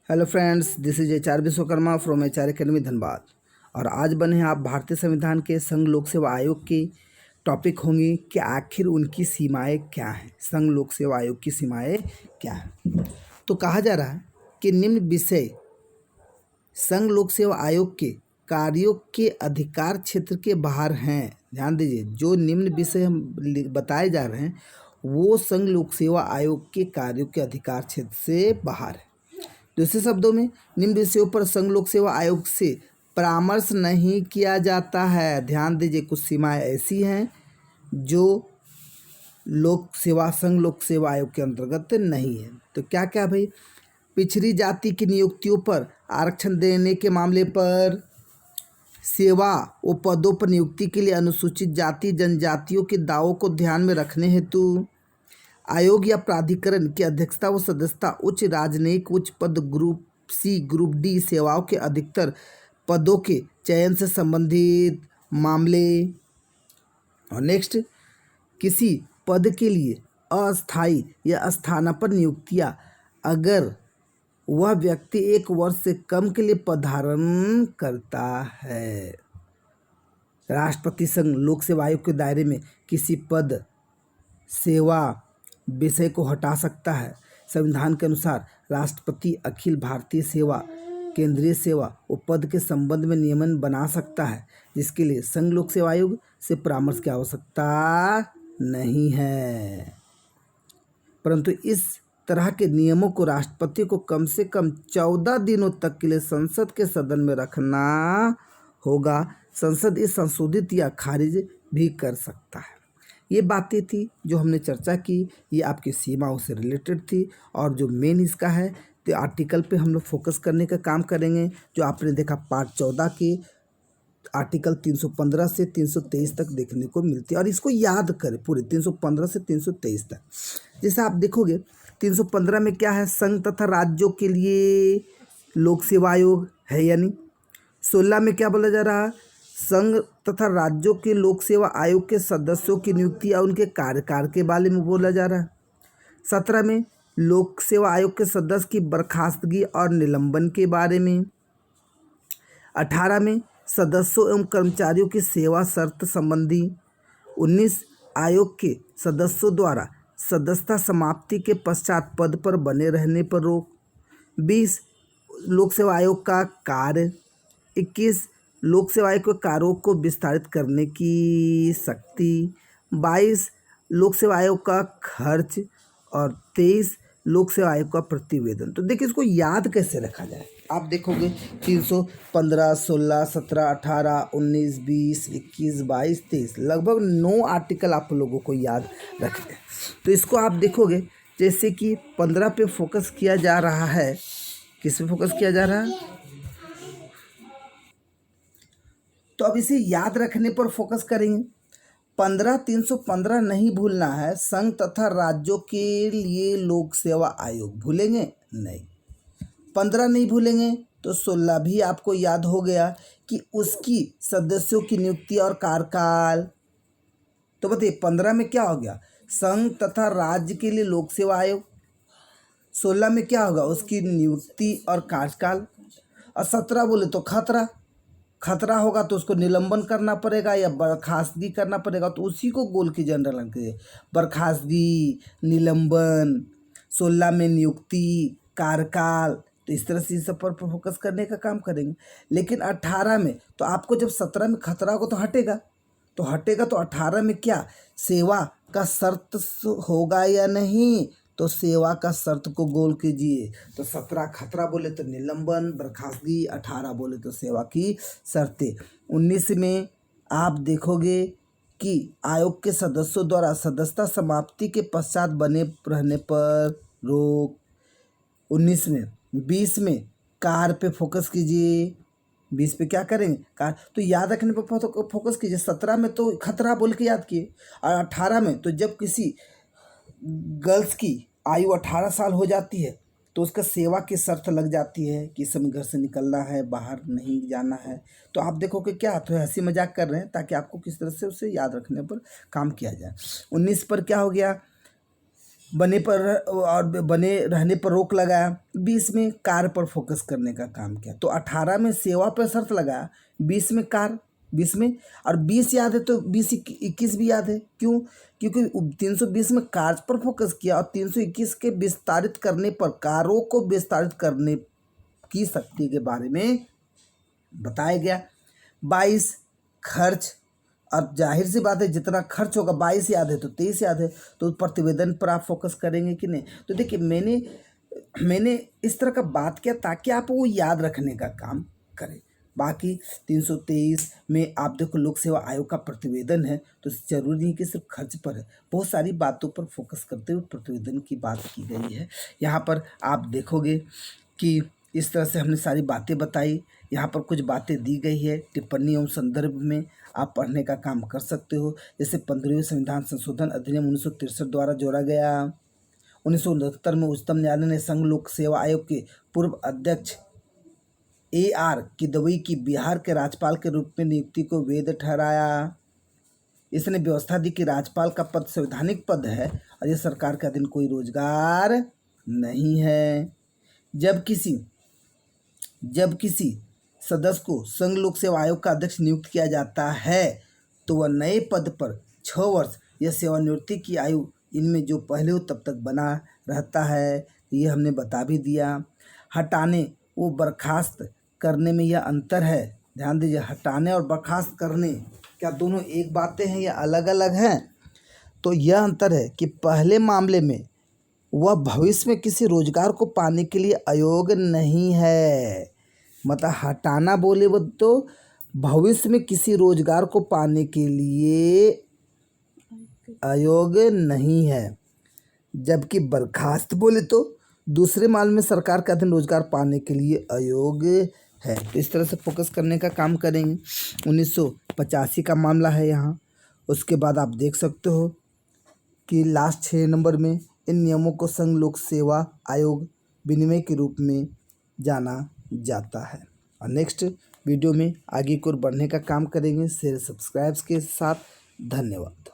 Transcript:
Hello friends, this is H R Vishwakarma from H R academy Dhanbad. और आज बने हैं आप भारतीय संविधान के संघ लोक सेवा आयोग के टॉपिक होंगे कि आखिर उनकी सीमाएं क्या हैं। संघ लोक सेवा आयोग की सीमाएं क्या हैं। तो कहा जा रहा है कि निम्न विषय संघ लोक सेवा आयोग के कार्यों के अधिकार क्षेत्र के बाहर हैं। ध्यान दीजिए, जो निम्न विषय हम बताए जा रहे हैं वो संघ लोक सेवा आयोग के कार्यों के अधिकार क्षेत्र से बाहर है। दूसरे शब्दों में, निम्न विषयों पर संघ लोक सेवा आयोग से परामर्श नहीं किया जाता है। ध्यान दीजिए, कुछ सीमाएं ऐसी हैं जो संघ लोक सेवा आयोग के अंतर्गत नहीं है। तो क्या क्या भाई, पिछड़ी जाति की नियुक्तियों पर आरक्षण देने के मामले पर, सेवा व पदों पर नियुक्ति के लिए अनुसूचित जाति जनजातियों के दावों को ध्यान में रखने हेतु आयोग या प्राधिकरण की अध्यक्षता व सदस्यता, उच्च राजनयिक उच्च पद ग्रुप सी ग्रुप डी सेवाओं के अधिकतर पदों के चयन से संबंधित मामले। और नेक्स्ट, किसी पद के लिए अस्थायी या स्थानापन्न नियुक्तियां अगर वह व्यक्ति 1 वर्ष से कम के लिए पदधारण करता है। राष्ट्रपति संघ लोक सेवा आयोग के दायरे में किसी पद सेवा विषय को हटा सकता है। संविधान के अनुसार राष्ट्रपति अखिल भारतीय सेवा, केंद्रीय सेवा व पद के संबंध में नियमन बना सकता है, जिसके लिए संघ लोक सेवा आयोग से परामर्श की आवश्यकता नहीं है। परंतु इस तरह के नियमों को राष्ट्रपति को कम से कम 14 दिनों तक के लिए संसद के सदन में रखना होगा। संसद इस संशोधित या खारिज भी कर सकता है। ये बातें थी जो हमने चर्चा की, ये आपकी सीमाओं से रिलेटेड थी। और जो मेन इसका है तो आर्टिकल पे हम लोग फोकस करने का काम करेंगे। जो आपने देखा पार्ट 14 के आर्टिकल 315 से 323 तक देखने को मिलती है। और इसको याद करें पूरे 315 से 323 तक। जैसे आप देखोगे 315 में क्या है, संघ तथा राज्यों के लिए लोक सेवा आयोग है या नहीं। 16 में क्या बोला जा रहा है, संघ तथा राज्यों के लोक सेवा आयोग के सदस्यों की नियुक्ति या उनके कार्यकाल के बारे में बोला जा रहा है। 17 में लोक सेवा आयोग के सदस्य की बर्खास्तगी और निलंबन के बारे में। 18 में सदस्यों एवं कर्मचारियों की सेवा शर्त संबंधी। 19 आयोग के सदस्यों द्वारा सदस्यता समाप्ति के पश्चात पद पर बने रहने पर रोक। 20 लोक सेवा आयोग का कार्य। 21 लोक सेवा आयोग के कार्यों को विस्तारित करने की शक्ति। 22 लोक सेवा आयोग का खर्च। और 23 लोक सेवा आयोग का प्रतिवेदन। तो देखिए, इसको याद कैसे रखा जाए। आप देखोगे 315, 16, 17, 18, 19, 20, 21, 22, 23, लगभग 9 आर्टिकल आप लोगों को याद रखते हैं। तो इसको आप देखोगे जैसे कि 15 पे फोकस किया जा रहा है। किस पे फोकस किया जा रहा है, तो अब इसे याद रखने पर फोकस करेंगे। 315 नहीं भूलना है। संघ तथा राज्यों के लिए लोक सेवा आयोग भूलेंगे नहीं। 15 नहीं भूलेंगे तो 16 भी आपको याद हो गया कि उसकी सदस्यों की नियुक्ति और कार्यकाल। तो बताइए 15 में क्या हो गया, संघ तथा राज्य के लिए लोक सेवा आयोग। 16 में क्या होगा, उसकी नियुक्ति और कार्यकाल। और 17 बोले तो खतरा होगा तो उसको निलंबन करना पड़ेगा या बर्खास्तगी करना पड़ेगा। तो उसी को गोल की जनरल अंक, बर्खास्तगी, निलंबन। 16 में नियुक्ति, कार्यकाल। तो इस तरह से इन सब पर फोकस करने का काम करेंगे। लेकिन 18 में तो आपको जब 17 में खतरा होगा तो हटेगा तो 18 में क्या, सेवा का शर्त होगा या नहीं। तो सेवा का शर्त को गोल कीजिए। तो 17 खतरा बोले तो निलंबन बर्खास्तगी, 18 बोले तो सेवा की शर्तें। 19 में आप देखोगे कि आयोग के सदस्यों द्वारा सदस्यता समाप्ति के पश्चात बने रहने पर रोक। 19 में। 20 में कार्य पे फोकस कीजिए। 20 पे क्या करेंगे, कार्य। तो याद रखने पर फोकस कीजिए। 17 में तो खतरा बोल के याद किए। और 18 में तो जब किसी गर्ल्स की आयु 18 साल हो जाती है तो उसका सेवा की शर्त लग जाती है कि इस समय घर से निकलना है, बाहर नहीं जाना है। तो आप देखो कि क्या तो हंसी मजाक कर रहे हैं ताकि आपको किस तरह से उसे याद रखने पर काम किया जाए। 19 पर क्या हो गया, बने रहने पर रोक लगाया। 20 में कार्य पर फोकस करने का काम किया। तो 18 में सेवा पर शर्त लगाया, 20 में कार्य, 20 में, और 20 याद है तो 20-21 भी याद है। क्यों? क्योंकि 320 में कार्य पर फोकस किया और 321 के विस्तारित करने पर कार्यों को विस्तारित करने की शक्ति के बारे में बताया गया। 22 खर्च, और जाहिर सी बात है जितना खर्च होगा, 22 याद है तो 23 याद है, तो प्रतिवेदन पर आप फोकस करेंगे कि नहीं। तो देखिए मैंने इस तरह का बात किया ताकि आप वो याद रखने का काम करें। बाकी 323 में आप देखो लोक सेवा आयोग का प्रतिवेदन है, तो जरूरी नहीं कि सिर्फ खर्च पर है, बहुत सारी बातों पर फोकस करते हुए प्रतिवेदन की बात की गई है। यहाँ पर आप देखोगे कि इस तरह से हमने सारी बातें बताई। यहाँ पर कुछ बातें दी गई है, टिप्पणी एवं संदर्भ में आप पढ़ने का काम कर सकते हो। जैसे 15वें संविधान संशोधन अधिनियम 1963 द्वारा जोड़ा गया। 1969 में उच्चतम न्यायालय ने संघ लोक सेवा आयोग के पूर्व अध्यक्ष AR किदवई की बिहार के राज्यपाल के रूप में नियुक्ति को वैध ठहराया। इसने व्यवस्था दी कि राज्यपाल का पद संवैधानिक पद है और यह सरकार के अधीन कोई रोजगार नहीं है। जब किसी सदस्य को संघ लोक सेवा आयोग का अध्यक्ष नियुक्त किया जाता है तो वह नए पद पर 6 वर्ष या सेवानिवृत्ति की आयु इनमें जो पहले हो तब तक बना रहता है। ये हमने बता भी दिया। हटाने वो बर्खास्त करने में यह अंतर है, ध्यान दीजिए। हटाने और बर्खास्त करने क्या दोनों एक बातें हैं या अलग अलग हैं? तो यह अंतर है कि पहले मामले में वह भविष्य में किसी रोजगार को पाने के लिए अयोग्य नहीं है। मतलब हटाना बोले वो तो भविष्य में किसी रोजगार को पाने के लिए अयोग्य नहीं है, जबकि बर्खास्त बोले तो दूसरे मामले में सरकार के अधीन रोजगार पाने के लिए अयोग्य है। तो इस तरह से फोकस करने का काम करेंगे। 1985 का मामला है यहाँ। उसके बाद आप देख सकते हो कि लास्ट 6 नंबर में इन नियमों को संघ लोक सेवा आयोग विनिमय के रूप में जाना जाता है। और नेक्स्ट वीडियो में आगे की ओर बढ़ने का काम करेंगे शेयर सब्सक्राइब्स के साथ। धन्यवाद।